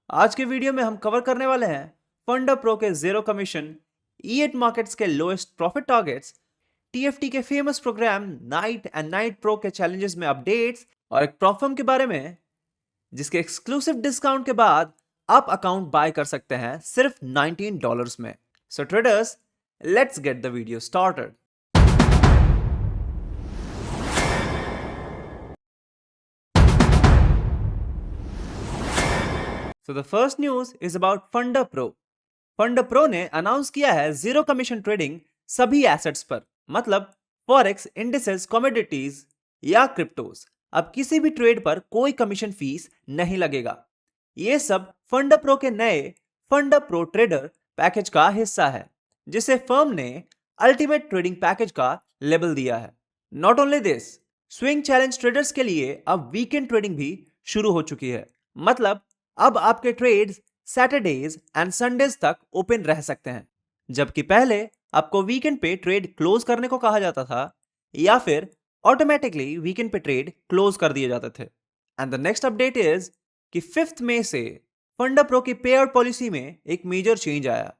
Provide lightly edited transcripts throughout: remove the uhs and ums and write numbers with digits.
आज के वीडियो में हम कवर करने वाले हैं फंडा प्रो के जीरो कमीशन, ई8 मार्केट्स के लोएस्ट प्रॉफिट टारगेट्स, टीएफटी के famous program night and night pro के चैलेंजेस में अपडेट्स और एक प्रॉफर्म के बारे में जिसके एक्सक्लूसिव डिस्काउंट के बाद आप अकाउंट बाय कर सकते हैं सिर्फ $19 में। So traders, let's get the video started. So the first news is about Funda Pro. Funda Pro ने अनाउंस किया है जीरो कमीशन ट्रेडिंग सभी एसेट्स पर, मतलब फॉरेक्स, इंडिसेस, कमोडिटीज या क्रिप्टोज। अब किसी भी ट्रेड पर कोई कमीशन फीस नहीं लगेगा। ये सब फंडा प्रो के नए फंडा प्रो ट्रेडर पैकेज का हिस्सा है, जिसे फर्म ने अल्टीमेट ट्रेडिंग पैकेज का लेबल दिया है। Not only this, swing challenge traders के लिए अब वीकेंड ट्रेडिंग भी शुरू हो चुकी है। मतलब अब आपके ट्रेड्स सैटरडेज एंड संडेज तक ओपन रह सकते हैं, जबकि पहले आपको वीकेंड पे ट्रेड क्लोज करने को कहा जाता था या फिर ऑटोमेटिकली वीकेंड पे ट्रेड क्लोज कर दिए जाते थे। And the next update is कि 5 मई से फंडा प्रो की पे आउट पॉलिसी में एक मेजर चेंज आया।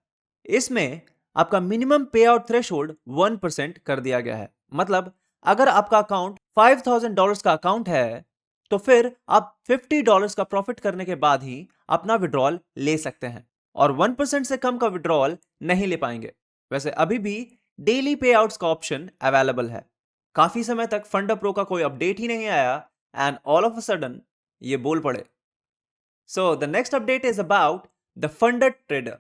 इसमें आपका मिनिमम पे आउट थ्रेशोल्ड 1% कर दिया गया है। मतलब अगर आपका अकाउंट $5,000 का अकाउंट है तो फिर आप $50 का प्रॉफिट करने के बाद ही अपना विड्रॉल ले सकते हैं और 1% से कम का विड्रॉल नहीं ले पाएंगे। वैसे अभी भी डेली पे आउट्स का ऑप्शन अवेलेबल है। काफी समय तक फंडा प्रो का कोई अपडेट ही नहीं आया and all of a sudden ये बोल पड़े। So the next update is about the फंडा ट्रेडर।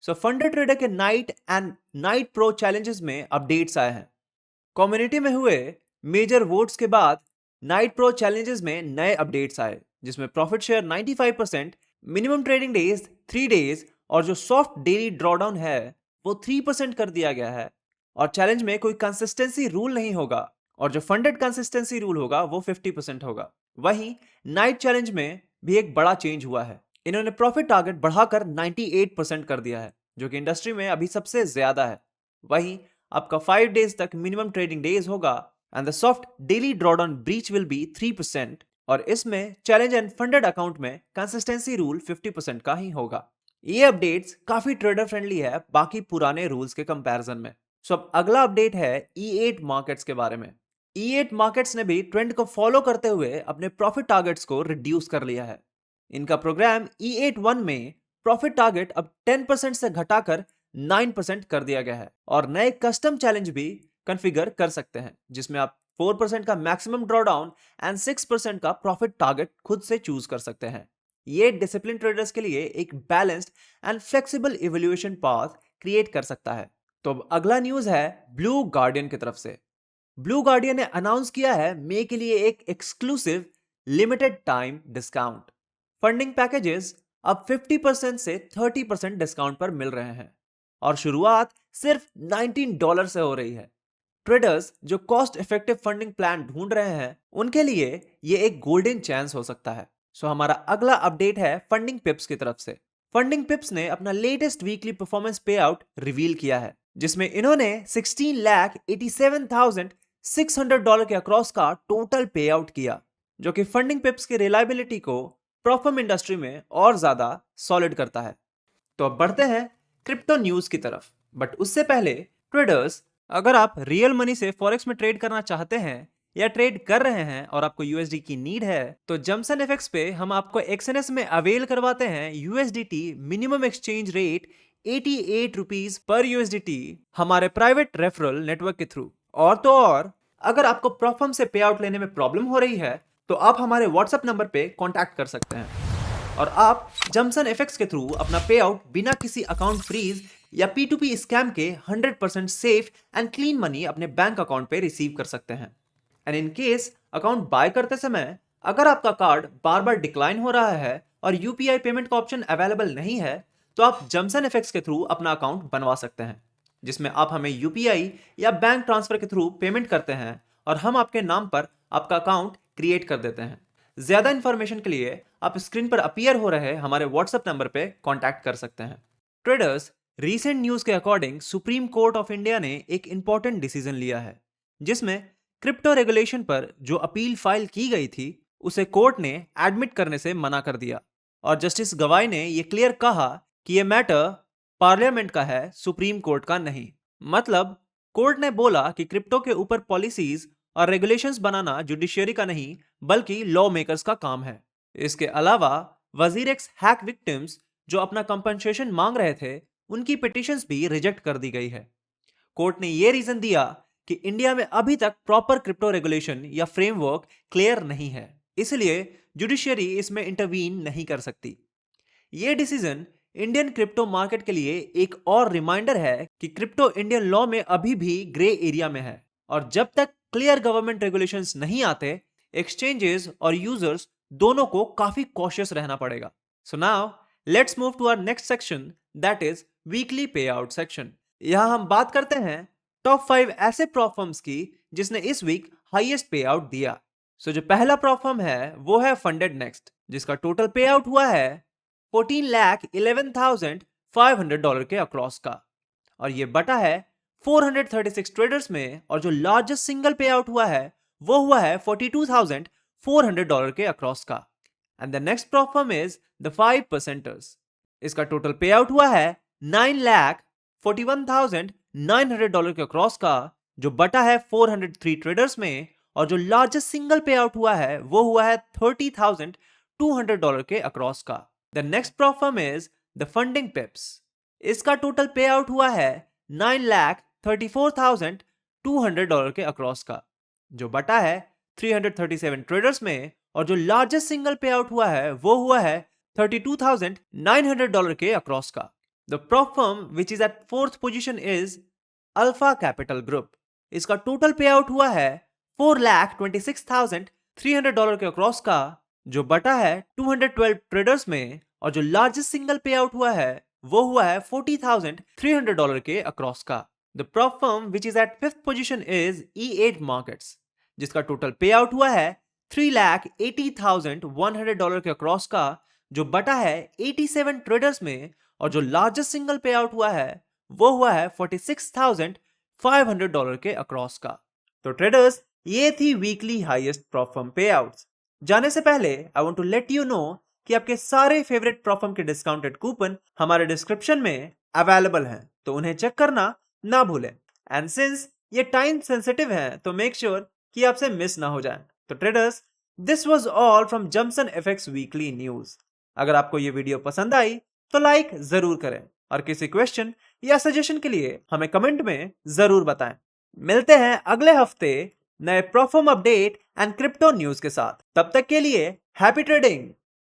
सो फंडा ट्रेडर के night and night pro challenges में अपडेट्स आए हैं। कम्युनिटी में हुए मेजर वोट्स के बाद नाइट प्रो चैलेंजेस में नए अपडेट्स आए, जिसमें profit share 95%, minimum trading days 3 days और जो सॉफ्ट डेली ड्रॉडाउन है वो 3% कर दिया गया है। और चैलेंज में कोई कंसिस्टेंसी रूल नहीं होगा और जो फंडेड कंसिस्टेंसी रूल होगा वो 50% होगा। वहीं नाइट चैलेंज में भी एक बड़ा चेंज हुआ है। इन्होंने प्रॉफिट टारगेट बढ़ाकर 98% कर दिया है, जो कि इंडस्ट्री में अभी सबसे ज्यादा है। वहीं आपका 5 डेज तक मिनिमम ट्रेडिंग डेज होगा and the soft daily drawdown breach will be 3%। और इसमें चैलेंज एंड फंडेड अकाउंट में कंसिस्टेंसी रूल 50% का ही होगा। ये अपडेट्स काफी ट्रेडर फ्रेंडली है बाकी पुराने रूल्स के कंपैरिजन में। सो अब अगला अपडेट है ई8 मार्केट्स के बारे में। ई8 मार्केट्स ने भी ट्रेंड को फॉलो करते हुए अपने प्रॉफिट टारगेट्स को रिड्यूस कर लिया है। इनका प्रोग्राम E81 में प्रॉफिट टारगेट अब 10% से घटाकर 9% कर दिया गया है और नए कस्टम चैलेंज भी कॉन्फ़िगर कर सकते हैं, जिसमें आप 4% का मैक्सिमम ड्रॉडाउन एंड 6% का प्रॉफिट टारगेट खुद से चूज कर सकते हैं। ये डिसिप्लिन ट्रेडर्स के लिए एक balanced and flexible evolution path create कर सकता है। तो अब अगला न्यूज है ब्लू गार्डियन की तरफ से। ब्लू गार्डियन ने अनाउंस किया है मई के लिए एक exclusive limited time discount. Funding packages अब 50% से 30% डिस्काउंट पर मिल रहे हैं और शुरुआत सिर्फ $19 से हो रही है। ट्रेडर्स जो कॉस्ट इफेक्टिव फंडिंग प्लान ढूंढ रहे हैं उनके लिए ये एक गोल्डन चांस हो सकता है। सो हमारा अगला अपडेट है फंडिंग पिप्स की तरफ से। फंडिंग पिप्स ने अपना लेटेस्ट वीकली परफॉर्मेंस पे आउट रिवील किया है, जिसमें इन्होंने $16,87,600 के अक्रॉस का टोटल पे आउट किया, जो कि फंडिंग पिप्स की रिलायबिलिटी को प्रॉफर्म इंडस्ट्री में और ज्यादा सॉलिड करता है। तो अब बढ़ते हैं क्रिप्टो न्यूज की तरफ, बट उससे पहले ट्रेडर्स, अगर आप रियल मनी से फॉरेक्स में ट्रेड करना चाहते हैं या ट्रेड कर रहे हैं और आपको यूएसडी की नीड है तो जमसन एफएक्स पे हम आपको एक्सएनएस में अवेल करवाते हैं USDT minimum exchange rate 88 rupees per USDT हमारे प्राइवेट रेफरल नेटवर्क के थ्रू। और तो और, अगर आपको प्रॉफर्म से पे आउट लेने में प्रॉब्लम हो रही है तो आप हमारे व्हाट्सएप नंबर पे कॉन्टैक्ट कर सकते हैं और आप जमसन एफएक्स के थ्रू अपना पे आउट बिना किसी अकाउंट फ्रीज या P2P स्कैम के 100% सेफ एंड क्लीन मनी अपने बैंक अकाउंट पे रिसीव कर सकते हैं। And in case account by करते समय अगर आपका कार्ड बार बार डिक्लाइन हो रहा है और यूपीआई पेमेंट का ऑप्शन अवेलेबल नहीं है तो आप जमसन एफएक्स के थ्रू अपना अकाउंट बनवा सकते हैं, जिसमें आप हमें यूपीआई या बैंक ट्रांसफर के थ्रू पेमेंट करते हैं और हम आपके नाम पर आपका अकाउंट क्रिएट कर देते हैं। ज्यादा इंफॉर्मेशन के लिए आप स्क्रीन पर अपीयर हो रहे हमारे व्हाट्सएप नंबर पे कांटेक्ट कर सकते हैं। ट्रेडर्स, रीसेंट न्यूज के according supreme court of India ने एक इंपॉर्टेंट डिसीजन लिया है, जिसमें क्रिप्टो रेगुलेशन पर जो अपील फाइल की गई थी उसे कोर्ट ने एडमिट करने से मना कर दिया। और जस्टिस गवाई ने यह क्लियर कहा कि यह मैटर पार्लियामेंट का है, सुप्रीम कोर्ट का नहीं। मतलब कोर्ट ने बोला कि क्रिप्टो के ऊपर पॉलिसीज और रेगुलेशंस बनाना जुडिशियरी का नहीं बल्कि लॉ मेकर्स का काम है। इसके अलावा वजीर एक्स हैक विक्टिम्स जो अपना कंपनसेशन मांग रहे थे, उनकी पिटिशंस भी रिजेक्ट कर दी गई है। कोर्ट ने यह रीजन दिया कि इंडिया में अभी तक प्रॉपर क्रिप्टो रेगुलेशन या फ्रेमवर्क क्लियर नहीं है, इसलिए जुडिशियरी इसमें इंटरवीन नहीं कर सकती। यह डिसीजन इंडियन क्रिप्टो मार्केट के लिए एक और रिमाइंडर है कि क्रिप्टो इंडियन लॉ में अभी भी ग्रे एरिया में है और जब तक क्लियर गवर्नमेंट रेगुलेशंस नहीं आते, एक्सचेंजेस और यूजर्स दोनों को काफी कॉशियस रहना पड़ेगा। So now let's move to our next section, that is weekly pay out section. यहां हम बात करते हैं टॉप 5 ऐसे प्रॉप फर्म्स की जिसने इस वीक हाईएस्ट पे आउट दिया। सो जो पहला प्रॉप फर्म है वो है फंडेड नेक्स्ट, जिसका टोटल पे आउट हुआ है $14,11,500 के अक्रॉस का, और ये बटा है 436 ट्रेडर्स में, और जो लार्जेस्ट सिंगल पे आउट हुआ है वो हुआ है $42,400 के अक्रॉस का। And the next prop firm is the 5%ers। इसका टोटल पे आउट हुआ है $9,41,900 के अक्रॉस का, जो बटा है 403 ट्रेडर्स में, और जो लार्जेस्ट सिंगल पे आउट हुआ है वो हुआ है $30,200 के अक्रॉस का। The next prop firm is the funding पिप्स। इसका टोटल पे आउट हुआ है $9,34,200 के अक्रॉस का, जो बटा है 337 ट्रेडर्स में, और जो लार्जेस्ट सिंगल पे आउट हुआ है वो हुआ है $32,900 के अक्रॉस का। The prop firm which is at fourth position is Alpha Capital Group. इसका टोटल पे आउट हुआ है $4,26,300 के अक्रॉस का, जो बटा है 212 ट्रेडर्स में, और जो लार्जेस्ट सिंगल पे आउट हुआ है वो हुआ है $40,300 के अक्रॉस का। The prop firm which is at fifth position is E8 markets, जिसका टोटल पे आउट हुआ है $3,80,100 के अक्रॉस का, जो बटा है 87 ट्रेडर्स में, और जो लार्जेस्ट सिंगल पे आउट हुआ है वो हुआ है $46,500 के अक्रॉस का। तो ट्रेडर्स, ये थी weekly highest prop firm pay outs. जाने से पहले I want to let you know कि आपके सारे फेवरेट प्रॉप फर्म के डिस्काउंटेड कूपन हमारे डिस्क्रिप्शन में अवेलेबल हैं, तो उन्हें चेक करना ना भूलें। एंड सिंस ये टाइम सेंसिटिव है तो मेक श्योर कि आपसे मिस ना हो जाए। तो traders, this was all from Jumpson FX weekly news. अगर आपको ये वीडियो पसंद आई तो लाइक जरूर करें, और किसी क्वेश्चन या सजेशन के लिए हमें कमेंट में जरूर बताएं। मिलते हैं अगले हफ्ते नए prop firm update and crypto news के साथ। तब तक के लिए हैप्पी ट्रेडिंग।